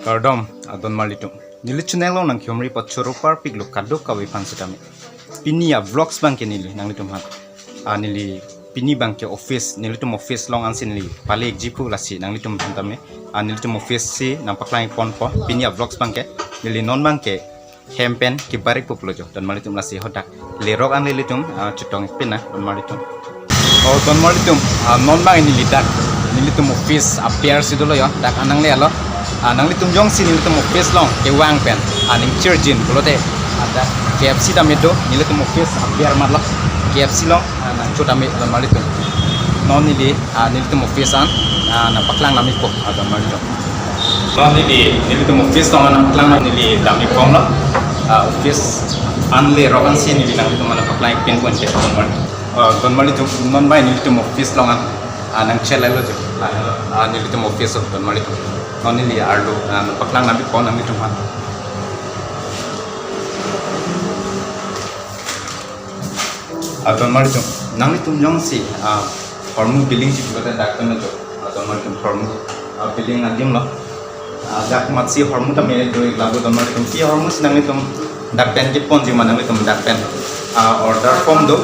Kardom adon malitum nili channel lo nang kyomri pachoro par piglo kadok kawi fansitami pinia vlogs bangke nili nang litum hat nili pini bangke office nili tum office long ansin nili pale ekjipu lasi nang litum tantame nili tum office si nang paklai pon po pinia vlogs bangke nili non bangke hempen kibarik poplojo dan malitum lasi hodak lerok an nili tum chutong pina don malitum don malitum non bang nili dak nili tum office appear sidolo yo dak anang le alo nang litum jong si nilitum office long ke wang pen aning chirjin kulote ada KFC tamedo nilitum office biar malak KFC long nang chota me malitum non nili nilitum office an na paklang nami ko ada malitum non nilitum office long na paklang nili dami pom lo office anle rokan si nili nang litum na paklang pen kon ke don malitum non bai nilitum office long nang chelalo jo nilitum office don malitum non ini arlo paklang nabi pon nabi cuma don mari tu nang itu jong si formu billing si kita dak kan jo don mari tu formu billing adim lo dak mat si formu ta mere do lagu don mari tu si formu sinang itu dak pen je pon ji mana itu dak pen order form do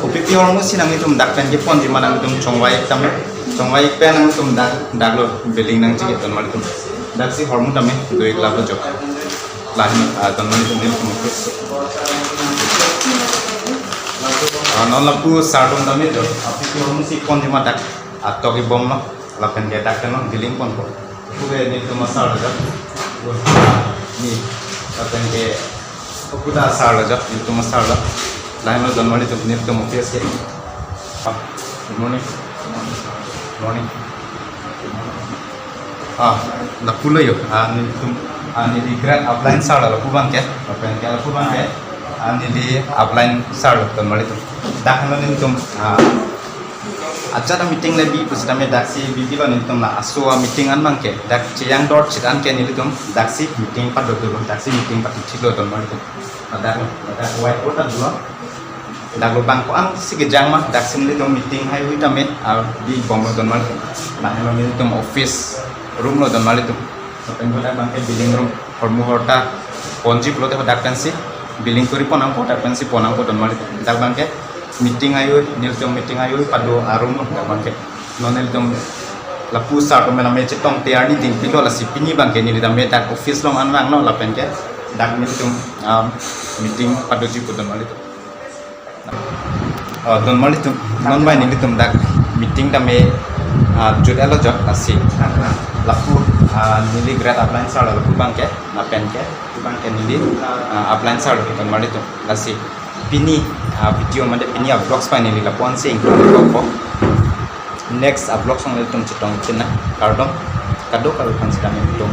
upi formu sinang itu dak pen je pon ji mana itu chongwai tamme chongwai pen nang itu dak lo billing nang ji don mari tu dak si formu tamme do lagu jo lahi don mari tu nil tu non lapu sardong tamme do api formu si pon ji mana atau ki bom lo lapen dia dak kan billing pon ko gue ni tu masal jo ni lapen ke Kuda asal aja, itu masalah. Lain lo don mali tu ni tu mungkin sih. Good morning. Morning. La pula yo. Ni di grad upline sar la puban ke. Apa yang ke la puban ke. Ni di upline sar don mali tu. Dah lo ni tu acara meeting lebih pusat kami daksi bibi lo ni tu na asua meeting an bangke. Dak ciang dot citan ke ni tu daksi meeting pada dulu daksi meeting pada cilo don mali tu. Ada white board dulu. Dak lo bangko ang sige jang mah dak sim tu meeting hai hui tamet di bombo don mali tu. Nah lo ni tu office room lo don mali tu. Sampai dak bangke billing room formu horta ponji lo te dak pensi billing kuri ponang ko dak pensi ponang ko don mali tu. Dak bangke meeting ayo nil tu meeting ayo padu arum dak bangke nonel tu lapu sar to mena me cetong tiar ni ting pilo la sipini bangke ni da me dak office long an wang no la penke dak ni tu meeting padu ji ko don mali tu don mali tu non bai ni tu dak meeting da me jud elo jok asi lapu nili grad upline sar lapu bangke na penke bangke nili upline sar don mali tu asi pini video made pini vlogs pa nili lapu an sing ko next vlog song le tum chitong china kardom kadok kan sedang itu